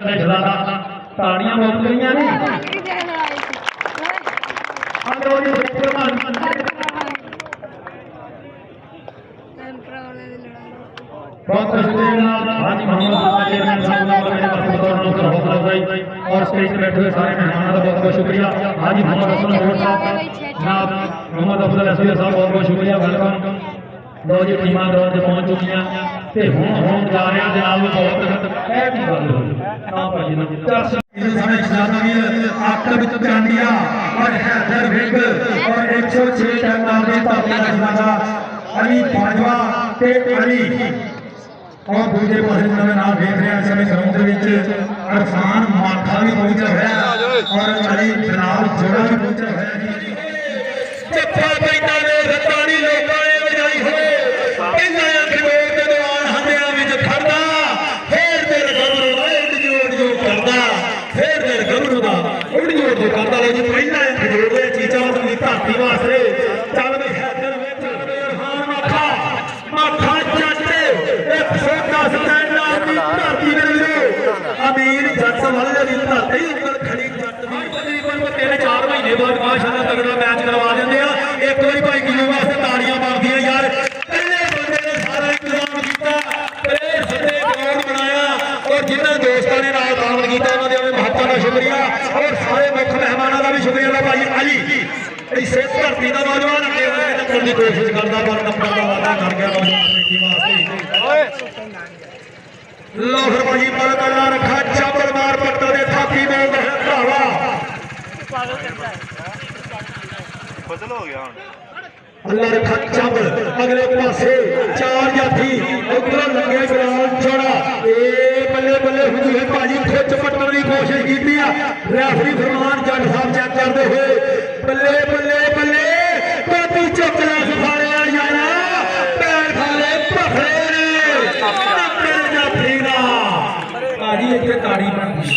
ताड़ियां मुक गई नहीं बहुत हाजी और स्टेज पर बैठे हुए सारे मेहमानों का बहुत बहुत शुक्रिया। हाजी मोहम्मद हसन साहब जनाब मोहम्मद अफजल असगर साहब बहुत बहुत शुक्रिया वेलकम। लो जी टीमां ग्राउंड पहुंच चुकी हूँ जा रहे जनाब बहुत और दूसरे पास मैं नाम देख रहा इस समय ग्राउंड अरफान माखा भी पहुंचा है और अली जनाब जोड़ा भी पहुंचा है। अमीर जट वाले धरती खड़ी तेरे 4 महीने बाद माशाअल्लाह तगड़ा मैच करवा देंगे। एक बार भाई किलो वास्ते ताड़ियां मारदियां यार पहले बंदे ने सारा इंतजाम किया ग्राउंड बनाया और जिन्होंने दोस्तों ने नाल ताल किया उन्होंने महत्ता का शुक्रिया और सारे मुख्य मेहमानों का भी शुक्रिया भाई अली इस धरती का नौजवान अगे करने की कोशिश करता पर नंबर का वादा कर गया नौजवान लो फिर भाई बड़ा रखा चावल मार पट्टा दे थापी में भरावा फसल हो गया अल्लाह रखा चावल अगले पासे 4 जाफी उधर लगे ग्राउंड छोड़ा ए बल्ले बल्ले हुई है भाजी खुद पट्टन की कोशिश की रेफरी फरमान जट साहब चेक करते हुए बल्ले बल्ले बल्ले कभी चौकड़ा सफारे जाना पैर खाले भफरे ताड़ी बन गई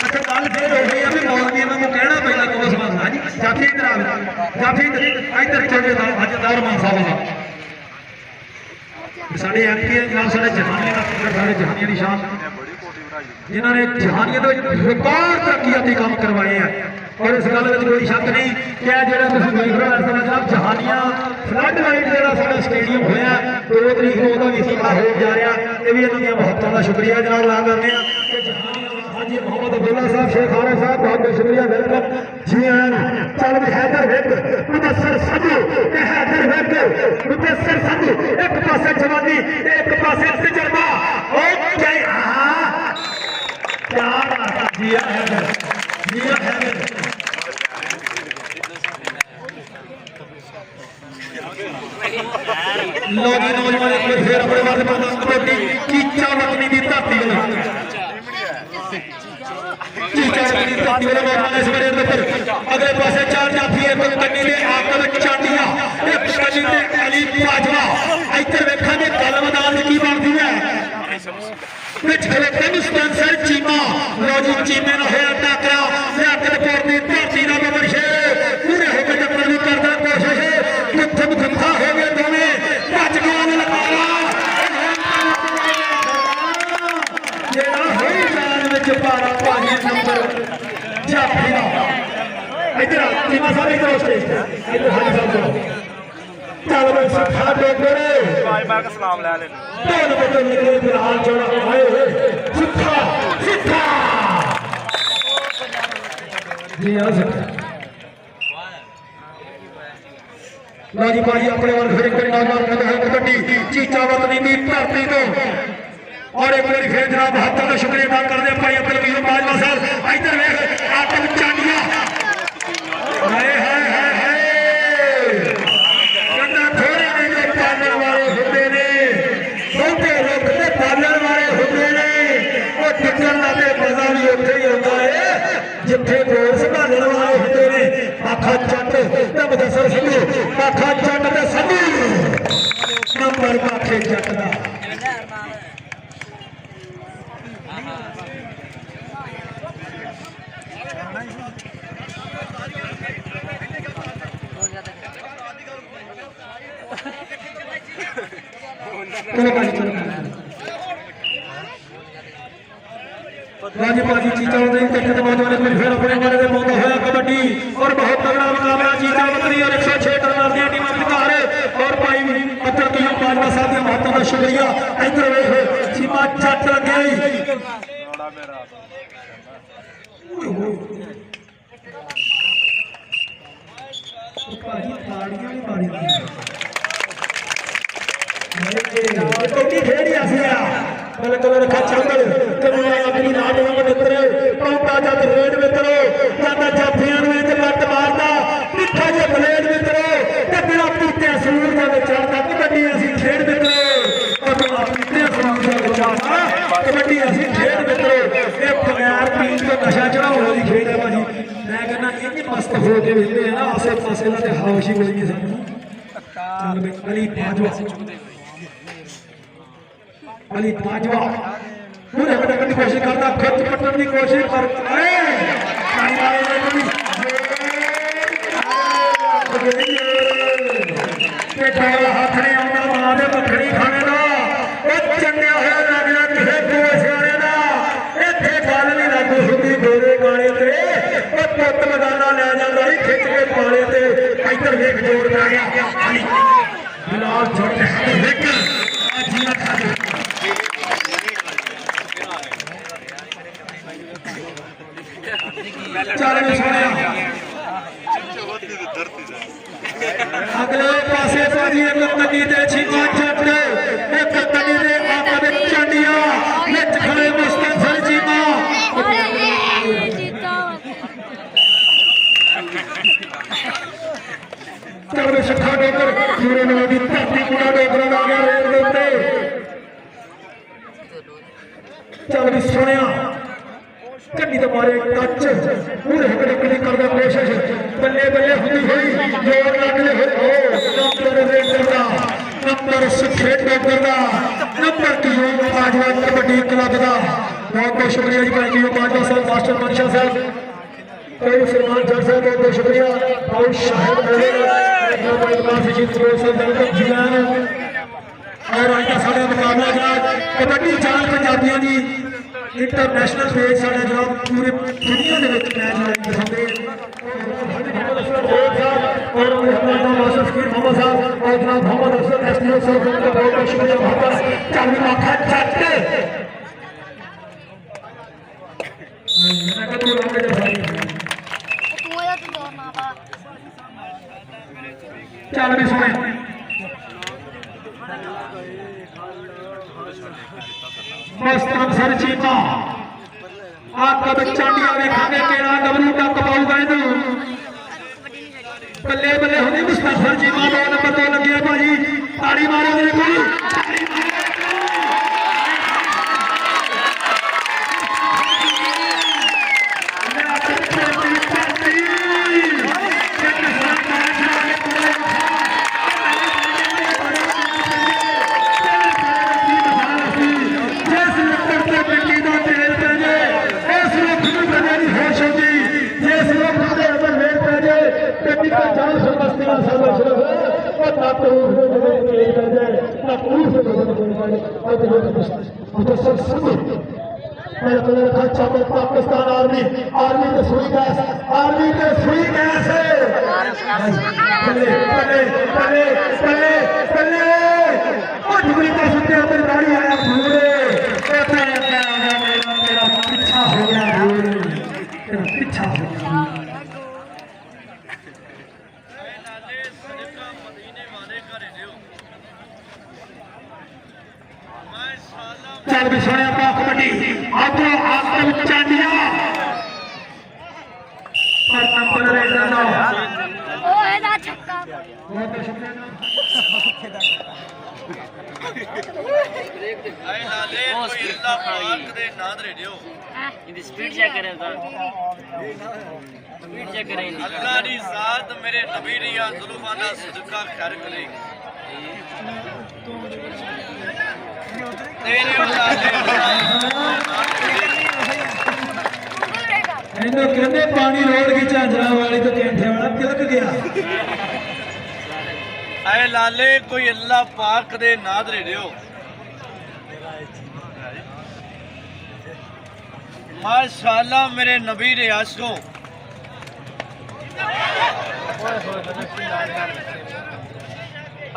अच्छा गल फिर हो गई अभी मौलवी इन्होंने कहना पैदा को समझना जी जाफी इधर आ जाफी इधर चले अज दौरमान साहब साढ़े एमपी साढ़े जहानिया का साढ़े जहानिया की शान जिन्होंने जहानिया तो व्यापार तरक्याती काम करवाए हैं और इस गल में कोई शक नहीं कि जो देख रहे हो जहानिया फ्लड लाइट जो स्टेडियम होया 2 तरीक को भी इस्तेमाल हो जा रहा ये भी इन्होंने महत्ता का शुक्रिया जनाब अदा करने हाजी मोहम्मद अब्दुल्ला साहब शेख आरा साहब बहुत बहुत शुक्रिया वेलकम जी चल हैदर विक मुदस्सर संधू हैदर विक मुदस्सर संधू एक पासे जवानी एक पासे तजर्बा ओके क्या जी हैदर जी हैदर लोग नौजवान फिर अपने वाले कबड्डी चीचा वतनी की धरती अगले पासे 4 जाफी कन्नी ने आकल चांडिया एक कन्नी ने अली बाजवा इधर वेखा ने गल मैदान की बनती है स्पॉन्सर चीमा लो जी चीमे ना होया टाकरा लियाकतपुर की धरती का बबर शेर पूरे होकर टक्कर की करता कोशिश मुठम खंभा हो गए दोवें भज गया लकारा जेड़ा होई जान विच पारा पानी नंबर जाफी दा इधर चीमा साहब इधर स्टेज इधर हाजी साहब चलो चल भाई सिखा डोगरे भाई मैं का सलाम ले ले बोल बदल निकले फिलहाल छोड़ा आए सिखा सिखा जी आ सिखा लो जी भाई अपने वर्ग फिर एक नौजवान कहते हैं कबड्डी चीचा वतनी की धरती तो और एक बार फिर जनाब महत्ता का शुक्रिया अदा करते हैं भाई अब्दुल कयूम बाजवा साहब इधर वेख आतम चांडिया हाय हाय हाय हाय कंधा थोड़े ने पालने वाले होते ने बहुते लोग ने पालने वाले होते ने और टिकन लाते मजा भी उत्थे ही होता है जिथे गोल संभालने वाले होते ने आखा जट ते मुदस्सर संधू आखा जट ते संधू नंबर आखे जट दा Nice. राजी बाजी चीचा उदरी तक नौजवान ने फिर अपने बारे में मौका होया कबड्डी और बहुत तगड़ा मुकाबला चीचा उदरी और 106 टन दी टीम विकार और भाई अतर की बाजवा साहब के महत्व का शुक्रिया इधर वेख सीमा जट लग गई बड़ा मेरा भाई ताड़ियां नहीं मारी कोटी खेड़ी आसिया कल कल रखा चंगल करुणा अपनी नाम में मित्र पौंदा जब रेड मित्रो जाता जाफियां ਨੂੰ ਤੇ ਲੱਤ ਮਾਰਦਾ ਮਿੱਠਾ ਜਿਹਾ ਬਲੇਡ ਮਿੱਤਰੋ ਤੇ ਬਿਨਾ ਪੀਤੇ ਸੂਰ ਦੇ ਵਿੱਚ ਚੜਦਾ ਕਬੱਡੀ ਅਸੀਂ ਖੇਡ ਮਿੱਤਰੋ ਆਪਣਾ ਪੀਤੇ ਸੂਰ ਦੇ ਵਿੱਚ ਚੜਦਾ ਕਬੱਡੀ ਅਸੀਂ ਖੇਡ ਮਿੱਤਰੋ ਇਹ ਬਗੈਰ ਪੀਣ ਤੋਂ ਨਸ਼ਾ ਚੜਾਉਣ ਵਾਲੀ ਖੇਡ ਹੈ ਭਾਜੀ ਮੈਂ ਕਹਿੰਦਾ ਇੰਨੀ ਮਸਤ ਹੋ ਕੇ ਵੇਖਦੇ ਆ ਨਾ ਆਸੇ ਪਾਸੇ ਦਾ ਤੇ ਹਾਵਸ਼ੀ ਕੋਈ ਨਹੀਂ ਸਾਨੂੰ ਚੱਲ ਬਈ ਅਲੀ ਬਾਜਵਾ अली बाजवा पूरे भटकने की कोशिश करता खुद पटने की कोशिश करता हाथ नहीं आता मां दे मखनी खाने का चंगे होया लग रहा किसी दो सियाने का इतने गल नहीं लागू होंगी गोरे गाने से पुत लगाना लै जाता ही खिंच के पाने से इधर वेख जोड़ पै गया बिलाल छोटे अगले पासे भाजी एक कन्नी दे छीमा जट एक कन्नी दे आपा दे चांडिया विच खड़े मुस्तफा चीमा चल छठा डोगर पूरे नवा दी धरती पूरा डोगरा आ गया रेल दे उत्ते चल भी सुनिया कन्नी तो मारे टच पूरे हकड़ी करदा कोशिश बल्ले बल्ले हुंदी हुई जोर लगदे हुए नंबर रेडर दा नंबर 6 डोगर दा नंबर 3 बाजवा कबड्डी क्लब दा बहुत बहुत शुक्रिया जी भाई जी बाजवा साहब मास्टर मनशा साहब कोई सलमान जट साहब बहुत बहुत शुक्रिया और शाहिद मेरे भाई काफी जीत को सब वेलकम जिलान और आज का साडा मुकाबला जनाब कबड्डी चाल पंजाबियों दी इंटरनेशनल मैच साढ़े जनाब पूरे दुनिया के मैच दिखाते और मास्टर फकीर मोहम्मद साहब और जनाब मोहम्मद अफसर एसडीओ साहब का बहुत बहुत शुक्रिया मोहब्बत चालू माथा छट मैं तो लंबे जैसा चल भी सुने मस्तम सर चीमा आपका बच्चा दिया देखेंगे केड़ा गबरू तक पाऊगा इनू बल्ले बल्ले होने मुस्तफा सर चीमा 2 नंबर 2 लगे भाजी ताड़ी मारो मेरे को पाकिस्तान आर्मी आर्मी के सुई गैस आर्मी के सुई गैस गाड़ी आया पीछा हो गया पीछा हो गया चल भी सोने कबड्डी आगो आसम चांडिया पर नंबर रेडर दा ओ एदा छक्का बहुत शुक्रिया आए लाले कोई अल्लाह पाक दे नाम रेडियो इनकी स्पीड चेक करें तो स्पीड चेक करें अल्लाह दी जात मेरे नबी रिया जुल्फाना सदका खैर करे तेरे इन्हों कहते पानी रोड की झांझरा वाली तो कैंठे वाला तिलक गया आए लाले कोई अल्लाह पाक दे नाद रेडियो माशाल्लाह मेरे नबी दे आशकों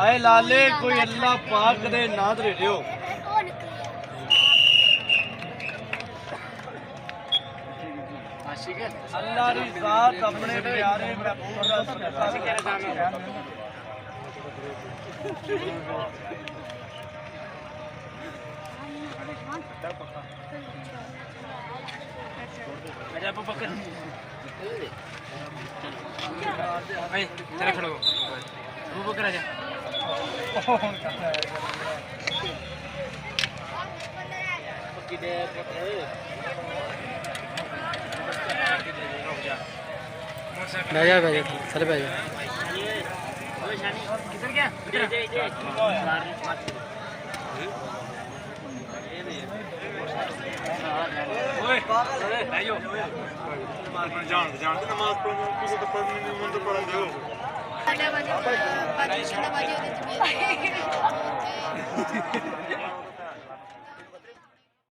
ऐ लाले कोई अल्लाह पाक दे नाद दे दियो अल्लाह दी जात अपने प्यारे महबूब दा सदका आजा अबू बकर भाई चले खड़ो अबू बकर आजा बैजा बैजा चल बैजा किधर गया ओए आयो जान नमाज पढ़ने किसी तो पढ़ने नहीं मन तो पढ़न दो बाजी बाजी बाजी बाजी